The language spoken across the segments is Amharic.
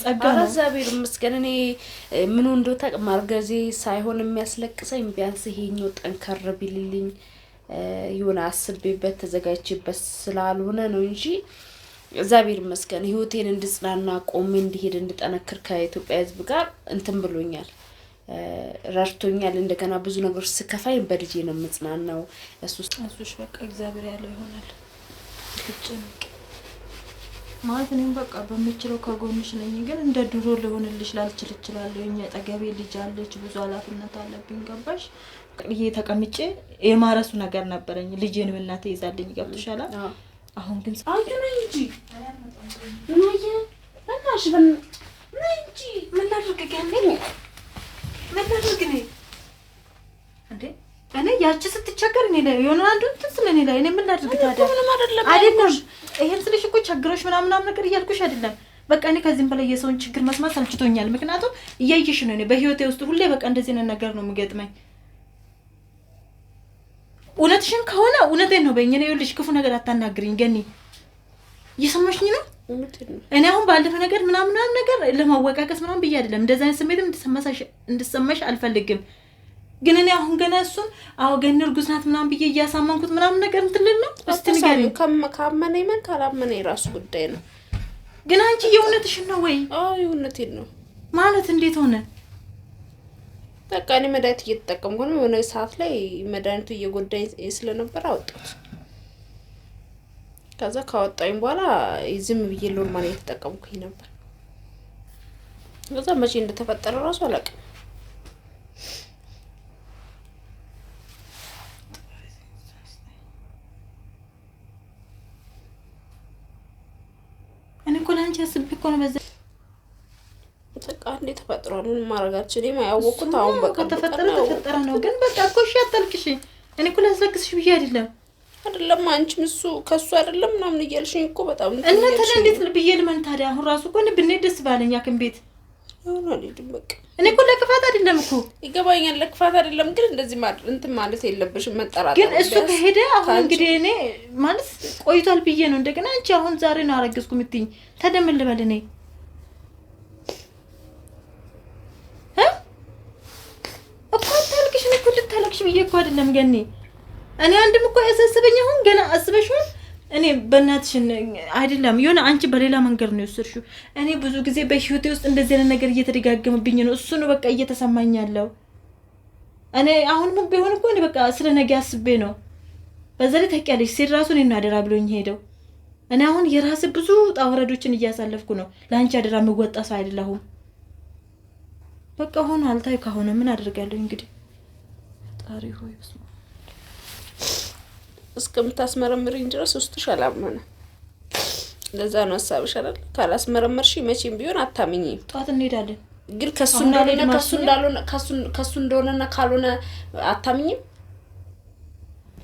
እግዚአብሔር ይመስገን እኔ ምን እንደው ማርገዜ ሳይሆን የሚያስለቅሰኝ ቢያንስ ይሄኛው ጠንከር ቢልልኝ ይሆነ አስቤበት ተዘጋጅቼበት ስላልሆነ ነው እንጂ እግዚአብሔር ይመስገን ህይወቴን እንድጽናና ቆሜ እንድሄድ እንድጠነክር ከኢትዮጵያ ህዝብ ጋር እንትን ብሎኛል ረርቶኛል እንደገና ብዙ ነገሮች ስከፋይ በልጄ ነው የምጽናናው እሱስ በቃ እግዚአብሔር ያለው ይሆናል ትጭንቅ ማለት እኔም በቃ በመችለው ከጎንሽ ነኝ ግን እንደ ድሮ ለሆነልሽ ላልችል እችላለሁ እኛ ጠገቤ ልጅ አለች ብዙ ኃላፊነት አለብኝ ገባሽ ይሄ ተቀምጬ የማረሱ ነገር ነበርኝ ልጄን በእናቴ ይዛልኝ ገብቶሻል አሁን ግን አሁን እንጂ ነይ እናሽ እንጂ ምን ላድርግ ገለኝ ምን ላድርግ ነኝ እንዴ እኔ ያቺ ስትቸገር እኔ ላይ የሆነ አንዱ ትስለኔ ላይ እኔ ምን ላድርግ ታዲያ አይደለም ይሄን ስልሽ እኮ ቸግሮሽ ምናምን ነገር ይያልኩሽ አይደለም በቃ እኔ ከዚህም በላይ የሰውን ችግር መስማት ሰልችቶኛል ምክንያቱም እያየሽ ነው እኔ በህይወቴ ውስጥ ሁሌ በቃ እንደዚህ ነገር ነው የሚገጥመኝ እውነትሽን ከሆነ እውነቴን ነው በእኛ ነው ይልሽ ክፉ ነገር አታናግሪኝ ገኒ እየሰማሽኝ ነው እኔ አሁን ባለፈ ነገር ምናምን ነገር ለማወቃቀስ ምናምን ብዬ አይደለም እንደዛ አይነት ስሜትም እንድትሰማሽ አልፈልግም ግን እኔ አሁን ገና እሱን አው ገኒ እርጉዝ ናት ምናምን ብዬ እያሳመንኩት ምናምን ነገር እንትልል ነው እስቲ ንገሪኝ ከማመነ ይመን ካላመነ የራሱ ጉዳይ ነው ግን አንቺ የእውነትሽን ነው ወይ አዎ የእውነቴን ነው ማለት እንዴት ሆነ በቃ እኔ መድኃኒት እየተጠቀምኩ ነው የሆነ ሰዓት ላይ መድኃኒቱ እየጎዳኝ ስለነበር አወጣሁት ከዛ ካወጣኝ በኋላ ዝም ብዬ ሎርማን እየተጠቀምኩኝ ነበር ከዛ መቼ እንደተፈጠረ ራሱ አላውቅም እኔ ኮላንቺ አስብኩ ነው በዛ ተቃንዴ ተፈጥሯል ምን ማረጋች እኔ ማያወቁት አሁን በቃ ተፈጠረ ነው ግን በቃ ኮሽ ያጣልክሽ እኔ ኮላ አስለክስሽ ብዬ አይደለም አንቺም እሱ ከሱ አይደለም ምናምን እያልሽኝ እኮ በጣም እና ታዲያ እንዴት ልብዬ ልመን ታዲያ አሁን ራሱ እኮ ብንሄድ ደስ ባለኛ ከንቤት በቃ እኔ እኮ ለክፋት አይደለም እኮ ይገባኛል ለክፋት አይደለም ግን እንደዚህ እንትን ማለት የለብሽም መጠራጠር ግን እሱ ከሄደ አሁን እንግዲህ እኔ ማለት ቆይቷል ብዬ ነው እንደገና አንቺ አሁን ዛሬ ነው አረጋግስኩ ምትኝ ተደምል በል እኔ ታለክሽ ብዬ እኮ አይደለም ገኒ እኔ አንድም እኮ ያሳስበኝ አሁን ገና አስበሽው እኔ በእናትሽ አይደለም የሆነ አንቺ በሌላ መንገድ ነው የወሰድሽው እኔ ብዙ ጊዜ በህይወቴ ውስጥ እንደዚህ አይነት ነገር እየተደጋገመብኝ ነው እሱ ነው በቃ እየተሰማኝ ያለው እኔ አሁን ምን ቢሆን እኮ እኔ በቃ ስለነገ አስቤ ነው በዛ ላይ ተቀያለሽ ሲል ራሱ እኔና አደራ ብሎኝ ሄደው እኔ አሁን የራስ ብዙ ጣውረዶችን እያሳለፍኩ ነው ላንቺ አደራ መወጣስ አይደለም በቃ ሆነ አልታይ ከሆነ ምን አደርጋለሁ እንግዲህ ታሪ ሆይ በስመ እስከምታስመረምሪኝ ድረስ ውስጥሽ አላመነ ለዛ ነው ሐሳብሽ አይደል ካላስመረመርሽ መቼም ቢሆን አታምኚኝ ጧት እንሄዳለን ግን ከሱ እንደሆነና ካልሆነ አታምኚኝ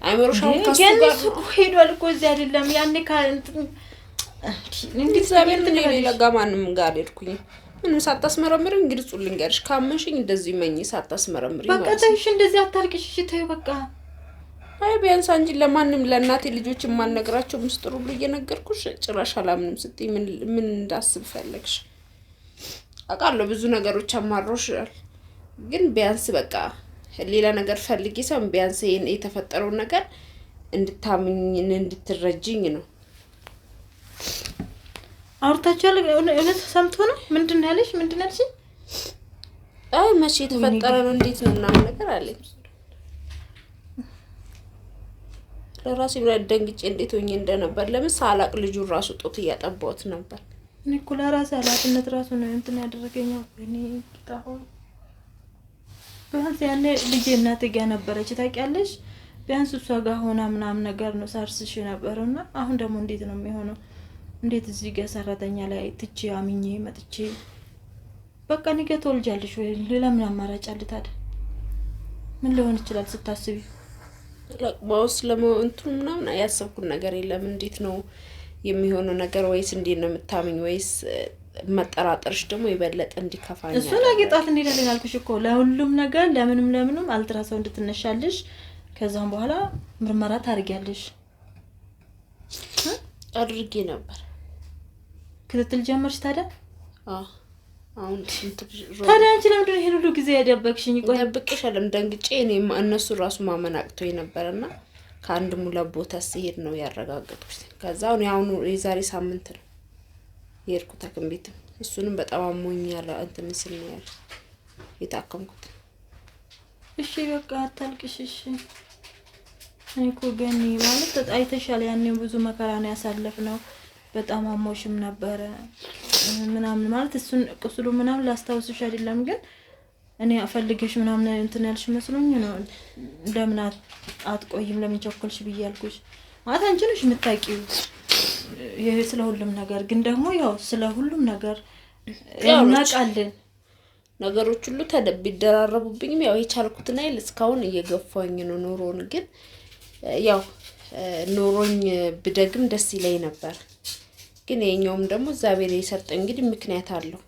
አይመሩሻው ከሱ ጋር ሄዷል እኮ እዚህ አይደለም ያኔ እንዴ እግዚአብሔር ምን ሌላ ጋማንም ጋር ሄድኩኝ ምን ሳታስመረምሪኝ እንግዲህ ጹልንገርሽ ካመንሽኝ እንደዚህ መኝ ሳታስመረምሪኝ በቃ ተይሽ እንደዚህ አታርቅሽ እሺ ተይው በቃ አይ ቢያንስ አንቺ ለማንም ለእናቴ ልጆች ማንነግራቸው ምስጥሩ ብሎ እየነገርኩሽ ጭራሽ አላምንም ስትይ ምን እንዳስብ ፈለግሽ አቃለው ብዙ ነገሮች አማሮሻል ግን ቢያንስ በቃ ሌላ ነገር ፈልጊ ሰው ቢያንስ የተፈጠረው ነገር እንድታምኝ እንድትረጂኝ ነው አውርታቻለ እውነት ሰምቶ ነው ምንድነው ያለሽ አይ መቼ ተፈጠረ ነው እንዴት ነው እና ነገር አለኝ ለራሴ ብለደንግጬ እንዴት ሆኜ እንደነበር ለምሳላቅ ልጁ ራሱ ጦት ያጠባውት ነበር እኔ እኮ ለራሴ አላጥነት ራሱ ነው እንትን ያደረገኛው እኔ ታው ቢያንስ ያኔ ልጄ እናቴ ጋር ነበረች ታውቂያለሽ ቢያንስ እሷ ጋር ሆና ምናምን ነገር ነው ሳርስሽ ነበርና አሁን ደግሞ እንዴት ነው የሚሆነው እንዴት እዚህ ጋር ሰራተኛ ላይ ትቼ አምኜ መጥቼ በቃ ነገ ተወልጃለሽ ወይ ሌላ ምን አማራጭ አለ ታዲያ ምን ሊሆን ይችላል ስታስቢ ለቅባውስ ለሞንቱን ምናምን ያሰብኩት ነገር የለም እንዴት ነው የሚሆነው ነገር ወይስ እንዴት ነው የምታምኝ ወይስ መጠራጠርሽ ደግሞ ይበለጥ እንዲከፋኝ እሱ ለጌጣት እንዴት አልኩሽ እኮ ለሁሉም ነገር ለምንም አልትራሳው እንድትነሻልሽ ከዛም በኋላ ምርመራ ታርጊያለሽ አድርጌ ነበር ክትትል ጀመርሽ ታዲያ አሁን ስንት ታዲያ አንቺ ለምንድን ነው ይሄን ሁሉ ጊዜ ያደበቅሽኝ? ቆይ ደብቄሻለሁ ደንግጬ እኔም እነሱ ራሱ ማመናቅቶኝ ነበርና ከአንድ ሙላ ቦታ ሲሄድ ነው ያረጋገጥኩት። ከዛው አሁን የዛሬ ሳምንት ነው የሄድኩት ሐኪም ቤት። እሱንም በጣም አሞኛል እንትን ሲል ነው ያለ የታከምኩት። እሺ በቃ አታልቅሽ እሺ። እኮ ገኒ ማለት አይተሻል፣ ያኔ ብዙ መከራ ነው ያሳለፍነው። በጣም አሞሽም ነበረ ምናምን ማለት እሱን ቁስሉ ምናምን ላስታውስሽ አይደለም፣ ግን እኔ አፈልገሽ ምናምን እንትን ያልሽ መስሎኝ ነው። ለምን አትቆይም ለምን ቸኮልሽ ብያልኩሽ። ማለት አንቺ ነሽ የምታውቂው ይሄ ስለ ሁሉም ነገር። ግን ደግሞ ያው ስለ ሁሉም ነገር እናውቃለን። ነገሮች ሁሉ ተደራረቡብኝም ያው የቻልኩትን አይል እስካሁን እየገፋኝ ነው ኑሮን። ግን ያው ኑሮኝ ብደግም ደስ ይለኝ ነበር። ግን የኛውም ደግሞ እግዚአብሔር የሰጠኝ እንግዲህ ምክንያት አለው።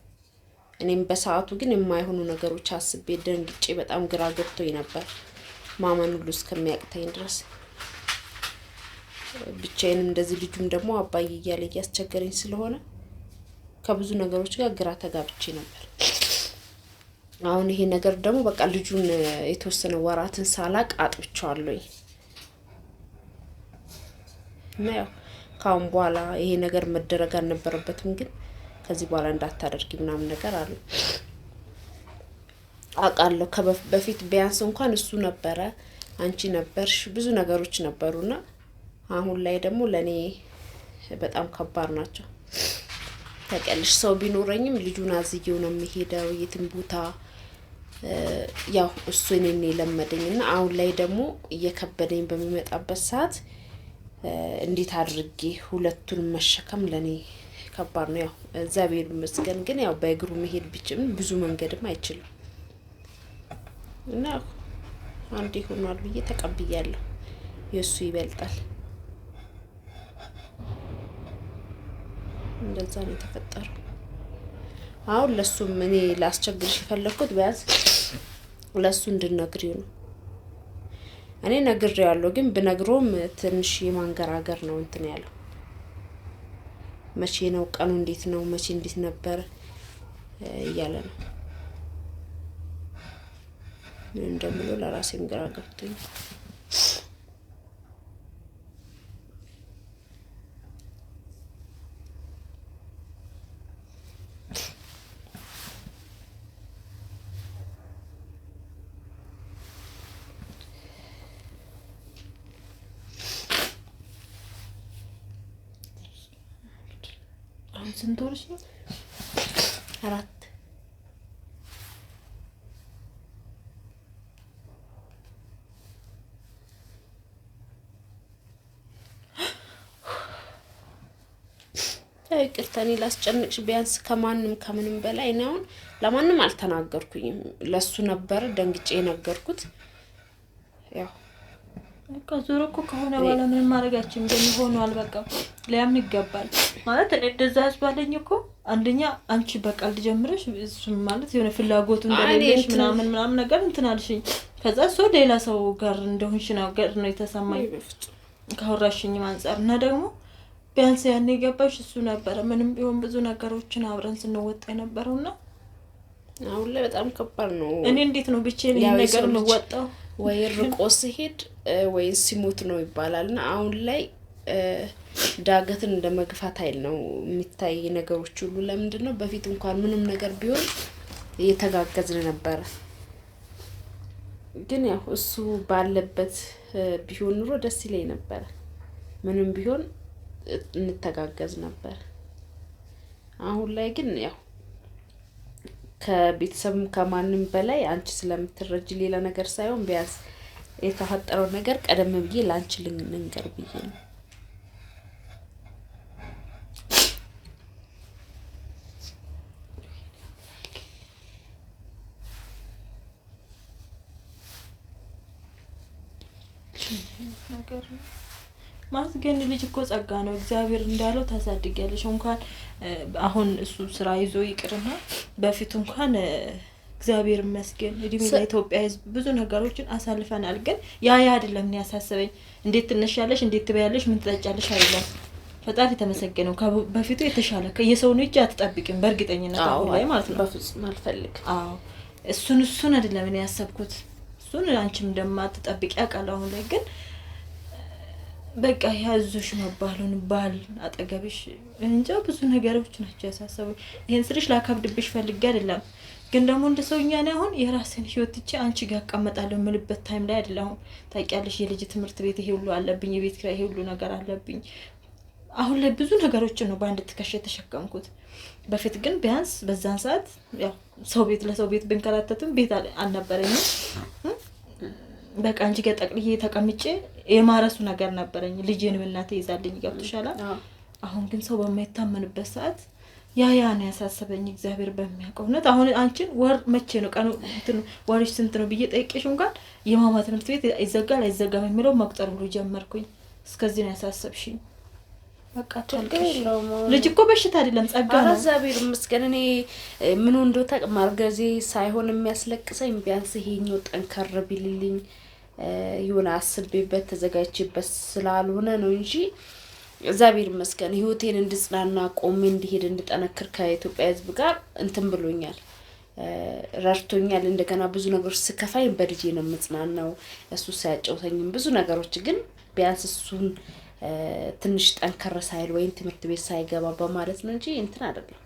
እኔም በሰዓቱ ግን የማይሆኑ ነገሮች አስቤ ደንግጬ በጣም ግራ ገብቶኝ ነበር ማመን ሁሉ እስከሚያቅተኝ ድረስ። ብቻዬንም እንደዚህ ልጁም ደግሞ አባዬ እያለ እያስቸገረኝ ስለሆነ ከብዙ ነገሮች ጋር ግራ ተጋብቼ ነበር። አሁን ይሄ ነገር ደግሞ በቃ ልጁን የተወሰነ ወራትን ሳላቅ አጥብቻለሁ። እና ያው ካሁን በኋላ ይሄ ነገር መደረግ አልነበረበትም፣ ግን ከዚህ በኋላ እንዳታደርጊ ምናምን ነገር አለ አውቃለሁ። በፊት ቢያንስ እንኳን እሱ ነበረ አንቺ ነበርሽ ብዙ ነገሮች ነበሩና አሁን ላይ ደግሞ ለኔ በጣም ከባድ ናቸው። ታውቂያለሽ ሰው ቢኖረኝም ልጁን አዝዬው ነው የሚሄደው የትም ቦታ። ያው እሱ እኔን ለመደኝና አሁን ላይ ደግሞ እየከበደኝ በሚመጣበት ሰዓት እንዴት አድርጌ ሁለቱን መሸከም ለኔ ከባድ ነው። ያው እግዚአብሔር ይመስገን ግን ያው በእግሩ መሄድ ቢችም ብዙ መንገድም አይችልም እና አንዴ ሆኗል ብዬ ተቀብያለሁ። የሱ ይበልጣል። እንደዛ ነው የተፈጠረው። አሁን ለሱም እኔ ላስቸግርሽ የፈለኩት ቢያንስ ለሱ እንድነግሪው ነው። እኔ ነግሬያለሁ፣ ግን ብነግሮም ትንሽ የማንገራገር ነው እንትን ያለው። መቼ ነው ቀኑ እንዴት ነው መቼ እንዴት ነበር እያለ ነው። ምን እንደምለው ለራሴም ግራ ገብቶኝ ስንት ወርሽ ነው? 4 ይቅርታኔ ላስጨንቅሽ። ቢያንስ ከማንም ከምንም በላይ ነው። ለማንም አልተናገርኩኝም፣ ለሱ ነበር ደንግጬ ነገርኩት። ያው በቃ ዞሮ እኮ ከሆነ በኋላ ምንም ማድረጋችን ግን ሆኗል። በቃ ሊያምን ይገባል ማለት እኔ እንደዛ ያስባለኝ እኮ አንደኛ አንቺ በቃል ጀምረሽ እሱ ማለት የሆነ ፍላጎቱ እንደሌለሽ ምናምን ነገር እንትን አልሽኝ። ከዛ ሰው ሌላ ሰው ጋር እንደሆንሽ ነው የተሰማኝ ካወራሽኝ አንፃር። እና ደግሞ ቢያንስ ያኔ ገባሽ እሱ ነበር ምንም ቢሆን ብዙ ነገሮችን አብረን ስንወጣ የነበረውና አሁን ላይ በጣም ከባድ ነው። እኔ እንዴት ነው ብቻዬን ይሄን ነገር የምወጣው? ወይ ርቆ ሲሄድ ወይ ሲሞት ነው ይባላልና አሁን ላይ ዳገትን እንደመግፋት አይል ነው የሚታይ ነገሮች ሁሉ። ለምንድን ነው በፊት እንኳን ምንም ነገር ቢሆን እየተጋገዝን ነበር። ግን ያው እሱ ባለበት ቢሆን ኑሮ ደስ ይለኝ ነበር። ምንም ቢሆን እንተጋገዝ ነበር። አሁን ላይ ግን ያው ከቤተሰብም ከማንም በላይ አንቺ ስለምትረጂ ሌላ ነገር ሳይሆን ቢያንስ የተፈጠረው ነገር ቀደም ብዬ ላንቺ ልንገር ብዬ ነው። ነገር ማለት ግን ልጅ እኮ ጸጋ ነው። እግዚአብሔር እንዳለው ታሳድጊያለሽ። እንኳን አሁን እሱ ስራ ይዞ ይቅርና በፊት እንኳን እግዚአብሔር ይመስገን እድሜ ለኢትዮጵያ ሕዝብ ብዙ ነገሮችን አሳልፈናል። ግን ያ አይደለም ያሳሰበኝ። እንዴት ትነሻለሽ፣ እንዴት ትበያለሽ፣ ምን ትጠጫለሽ አይደለም። ፈጣሪ ተመሰገነው። በፊቱ የተሻለ የሰውን እጅ አትጠብቂም በእርግጠኝነት አሁን ላይ ማለት ነው። በፍጹም አልፈልግም። አዎ እሱን አይደለም እኔ ያሰብኩት፣ እሱን አንቺም እንደማትጠብቂ ያውቃል። አሁን ላይ ግን በቃ ያዙሽ መባሉን ባል አጠገብሽ እንጃ ብዙ ነገሮች ናቸው ያሳሰቡ። ይሄን ስልሽ ላከብድብሽ ፈልጌ አይደለም፣ ግን ደግሞ እንደ ሰውኛ ነው አሁን የራሴን ህይወት ትቼ አንቺ ጋር አቀመጣለሁ የምልበት ታይም ላይ አይደለም። ታውቂያለሽ የልጅ ትምህርት ቤት ይሄ ሁሉ አለብኝ፣ የቤት ኪራይ ይሄ ሁሉ ነገር አለብኝ። አሁን ላይ ብዙ ነገሮችን ነው በአንድ ትከሻ የተሸከምኩት። በፊት ግን ቢያንስ በዛን ሰዓት ያው ሰው ቤት ለሰው ቤት ብንከራተትም ቤት አልነበረኝም። በቃ አንቺ ጋር ጠቅልዬ ተቀምጬ የማረሱ ነገር ነበረኝ። ልጄን እናቴ ይዛልኝ ገብቶሻል። አሁን ግን ሰው በማይታመንበት ሰዓት ያ ነው ያሳሰበኝ። እግዚአብሔር በሚያውቀው እውነት አሁን አንቺን ወር መቼ ነው ቀኑ ወርሽ ስንት ነው ብዬ ጠይቄሽ እንኳን የማማ ትምህርት ቤት ይዘጋል አይዘጋም የሚለው መቁጠር ብሎ ጀመርኩኝ። እስከዚህ ነው ያሳሰብሽኝ። በቃ ልጅ እኮ በሽታ አይደለም ጸጋ ነው። እግዚአብሔር ይመስገን። እኔ ምን እንደው ማርገዜ ሳይሆን የሚያስለቅሰኝ ቢያንስ ይሄኛው ጠንከር ቢልልኝ የሆነ አስቤበት ተዘጋጅቼበት ስላልሆነ ነው እንጂ እግዚአብሔር ይመስገን ህይወቴን እንድጽናና ቆሜ እንዲሄድ እንድጠነክር ከኢትዮጵያ ህዝብ ጋር እንትን ብሎኛል፣ ረድቶኛል። እንደገና ብዙ ነገሮች ስከፋኝ በልጄ ነው የምጽናናው። እሱ ሳያጨውተኝም ብዙ ነገሮች ግን ቢያንስ እሱን ትንሽ ጠንከር ሳይል ወይም ትምህርት ቤት ሳይገባ በማለት ነው እንጂ እንትን አይደለም።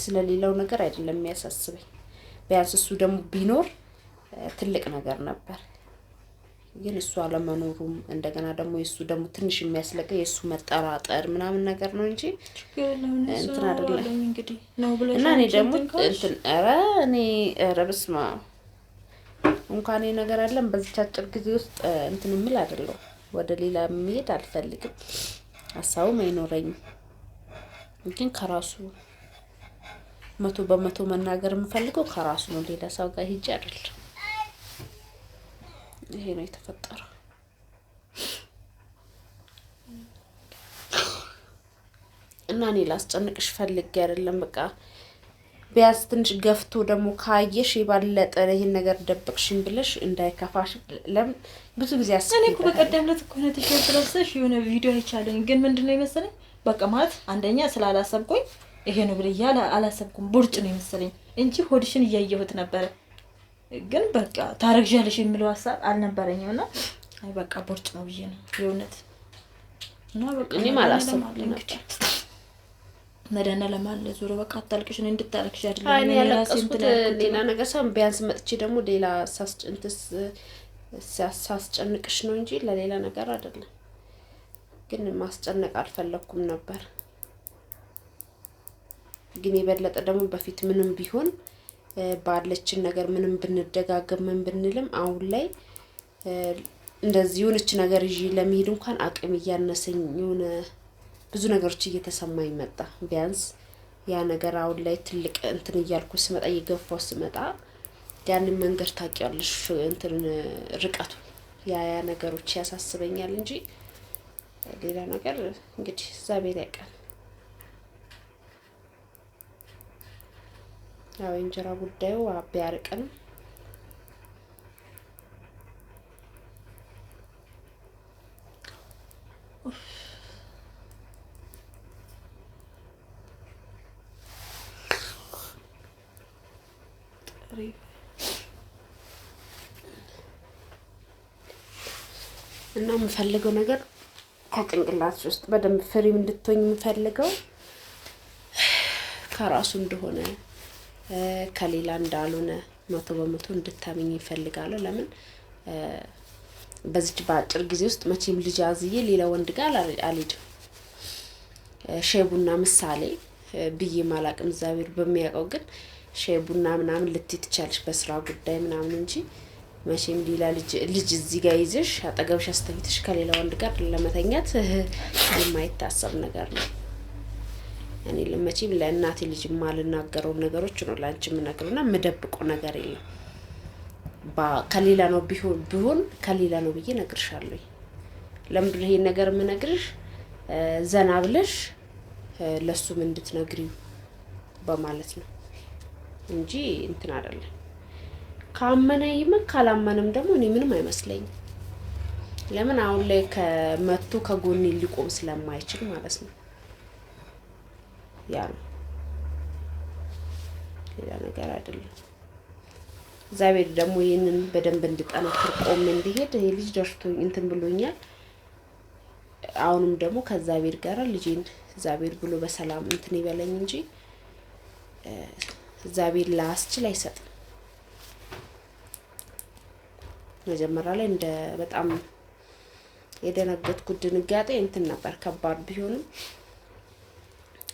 ስለሌላው ነገር አይደለም የሚያሳስበኝ። ቢያንስ እሱ ደግሞ ቢኖር ትልቅ ነገር ነበር። ግን እሱ አለመኖሩም እንደገና ደግሞ የሱ ደግሞ ትንሽ የሚያስለቀው የሱ መጠራጠር ምናምን ነገር ነው እንጂ እንትን አይደለም። እንግዲህ ነው ብለሽ እና እኔ ደግሞ እንትን ኧረ በስመ አብ እንኳን ነገር አለን በዚህ አጭር ጊዜ ውስጥ እንትን ምል አይደለም። ወደ ሌላ መሄድ አልፈልግም፣ ሀሳቡም አይኖረኝም። ግን ከራሱ 100% መናገር የምፈልገው ከራሱ ነው፣ ሌላ ሰው ጋር ሂጅ አይደለም። ይሄ ነው የተፈጠረው። እና እኔ ላስጨንቅሽ ፈልጌ አይደለም። በቃ ቢያንስ ትንሽ ገፍቶ ደግሞ ካየሽ የባለጠ ይሄን ነገር ደብቅሽኝ ብለሽ እንዳይከፋሽ። ለምን ብዙ ጊዜ እኔ እኮ በቀደምነት እኮ ነው ተሸፍረሰሽ የሆነ ቪዲዮ አይቻለኝ። ግን ምንድነው የመሰለኝ በቃ ማለት አንደኛ ስላላሰብኩኝ ይሄ ነው ብለሽ አላሰብኩም። ቦርጭ ነው የመሰለኝ እንጂ ሆድሽን እያየሁት ነበር። ግን በቃ ታረግዣለሽ የሚለው ሐሳብ አልነበረኝም። እና አይ በቃ ቦርጭ ነው ብዬ ነው የእውነት። እና በቃ እኔ ማላሰብኩኝ እንግዲህ መዳና ለማለ ዙሮ በቃ አታልቅሽ ነው እንድታረክሽ አይደለም። እኔ ያለቀስኩት ሌላ ነገር ሳይሆን ቢያንስ መጥቼ ደግሞ ሌላ ሳስጨንቅሽ ነው እንጂ ለሌላ ነገር አይደለም። ግን ማስጨነቅ አልፈለኩም ነበር። ግን የበለጠ ደግሞ በፊት ምንም ቢሆን ባለችን ነገር ምንም ብንደጋገም ምን ብንልም አሁን ላይ እንደዚህ የሆነች ነገር ይዤ ለመሄድ እንኳን አቅም እያነሰኝ የሆነ ብዙ ነገሮች እየተሰማኝ መጣ። ቢያንስ ያ ነገር አሁን ላይ ትልቅ እንትን እያልኩ ስመጣ እየገፋው ስመጣ ያንን መንገድ ታውቂያለሽ እንትን ርቀቱ ያ ነገሮች ያሳስበኛል እንጂ ሌላ ነገር እንግዲህ እግዚአብሔር ያውቃል። ያው እንጀራ ጉዳዩ ቢያርቀንም እና የምፈልገው ነገር ከጭንቅላትሽ ውስጥ በደንብ ፍሪም እንድትሆኝ የምፈልገው ከራሱ እንደሆነ ከሌላ እንዳልሆነ 100% እንድታመኝ ይፈልጋለሁ። ለምን በዚህ በአጭር ጊዜ ውስጥ መቼም ልጅ አዝዬ ሌላ ወንድ ጋር አልሄድም። ሼቡና ምሳሌ ብዬ ማላቅም እግዚአብሔር በሚያውቀው ግን ሼቡና ምናምን ልትይ ትቻለሽ በስራ ጉዳይ ምናምን እንጂ መቼም ሌላ ልጅ እዚህ ጋር ይዘሽ አጠገብሽ አስተኝተሽ ከሌላ ወንድ ጋር ለመተኛት የማይታሰብ ነገር ነው። እኔ ለመቼም ለእናቴ ልጅ ማልናገረው ነገሮች ነው ላንቺ ምነግርና ምደብቆ ነገር የለም። ከሌላ ነው ቢሆን ከሌላ ነው ብዬ ነግርሻለሁ። ለምን ይሄ ነገር ምነግርሽ ዘና ብለሽ ለሱም እንድትነግሪው በማለት ነው እንጂ እንትን አይደለም። ካመነ ይመን ካላመነም ደግሞ እኔ ምንም አይመስለኝም። ለምን አሁን ላይ ከመቶ ከጎኔ ሊቆም ስለማይችል ማለት ነው። ያ ነው ሌላ ነገር አይደለም። እግዚአብሔር ደግሞ ይሄንን በደንብ እንድጠነክር ቆም እንዲሄድ ይሄ ልጅ ደርቶኝ እንትን ብሎኛል። አሁንም ደግሞ ከእግዚአብሔር ጋር ልጄን እግዚአብሔር ብሎ በሰላም እንትን ይበለኝ እንጂ እግዚአብሔር ላስችል አይሰጥም። መጀመሪያ ላይ እንደ በጣም የደነገጥኩት ድንጋጤ እንትን ነበር ከባድ ቢሆንም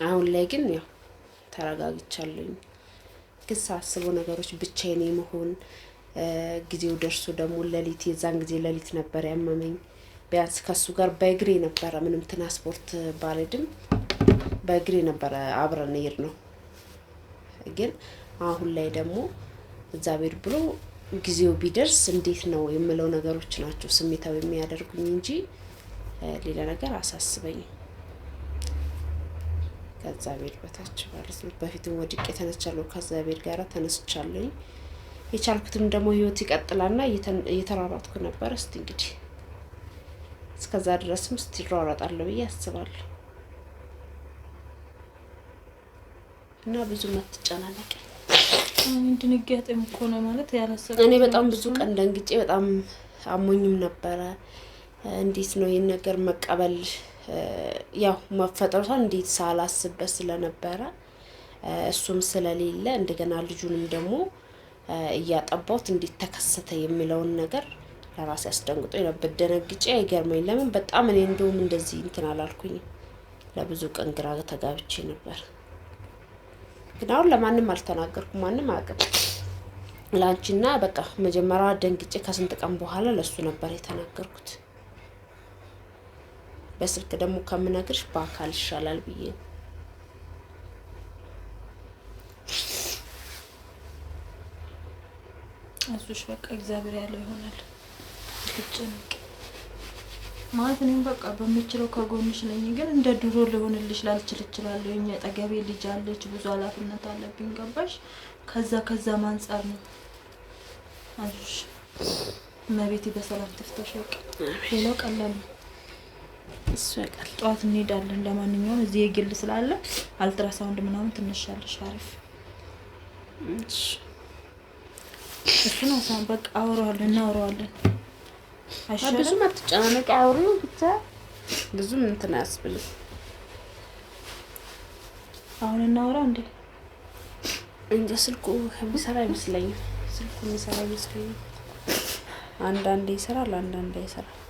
አሁን ላይ ግን ያው ተረጋግቻለሁኝ። ግን ሳስበው ነገሮች ብቻዬን መሆን ጊዜው ደርሶ ደግሞ ሌሊት የዛን ጊዜ ሌሊት ነበር ያመመኝ። ቢያንስ ከሱ ጋር በእግሬ ነበረ ምንም ትራንስፖርት ባልሄድም በእግሬ ነበረ አብረን ይር ነው። ግን አሁን ላይ ደግሞ እግዚአብሔር ብሎ ጊዜው ቢደርስ እንዴት ነው የምለው ነገሮች ናቸው ስሜታዊ የሚያደርጉኝ እንጂ ሌላ ነገር አሳስበኝ ከእግዚአብሔር በታች ማለት ነው። በፊትም ወድቄ ተነስቻለሁ፣ ከእግዚአብሔር ጋር ተነስቻለሁ። የቻልኩትም ደግሞ ህይወት ይቀጥላልና እየተሯሯጥኩ ነበር። እስቲ እንግዲህ እስከዛ ድረስም እስቲ እሯሯጣለሁ ብዬ አስባለሁ። እና ብዙ መትጨናነቅ ድንጋጤም እኮ ነው ማለት ያላሰብኩት። እኔ በጣም ብዙ ቀን ደንግጬ በጣም አሞኝም ነበረ። እንዴት ነው ይሄን ነገር መቀበል ያው መፈጠሩን እንዴት ሳላስብበት ስለነበረ እሱም ስለሌለ እንደገና ልጁንም ደግሞ እያጠባሁት እንዴት ተከሰተ የሚለውን ነገር ለራሴ አስደንግጦኝ ነበር። ደነግጬ አይገርመኝ ለምን በጣም እኔ እንደውም እንደዚህ እንትን አላልኩኝ። ለብዙ ቀን ግራ ተጋብቼ ነበር። ግን አሁን ለማንም አልተናገርኩም፣ ማንም አያውቅም። ላንቺና በቃ መጀመሪያ ደንግጬ ከስንት ቀን በኋላ ለሱ ነበር የተናገርኩት። በስልክ ደግሞ ከምነግርሽ በአካል ይሻላል ብዬ እሱሽ በቃ እግዚአብሔር ያለው ይሆናል። ትጨነቂ ማለት እኔም በቃ በሚችለው ከጎንሽ ነኝ። ግን እንደ ድሮ ሊሆንልሽ ላልችል እችላለሁ። እኛ ጠገቤ ልጅ አለች፣ ብዙ ኃላፊነት አለብኝ። ገባሽ? ከዛ ማንጻር ነው። አይሽ መቤቴ በሰላም ትፍታሽ። በቃ ሌላው ቀላል ነው። እሱ ያቀል ጠዋት እንሄዳለን። ለማንኛውም እዚህ የግል ስላለ አልትራሳውንድ ምናምን ትነሻለሽ። አሪፍ እሱ ነው። ሳን በቃ እናወራዋለን። ብዙ መትጨናነቅ አውሪው ብቻ ብዙ እንትን አያስብልም። አሁን እናወራ እንዴ? እንደ ስልኩ የሚሰራ ይመስለኛል። አንዳንዴ ይሰራል፣ አንዳንዴ አይሰራም።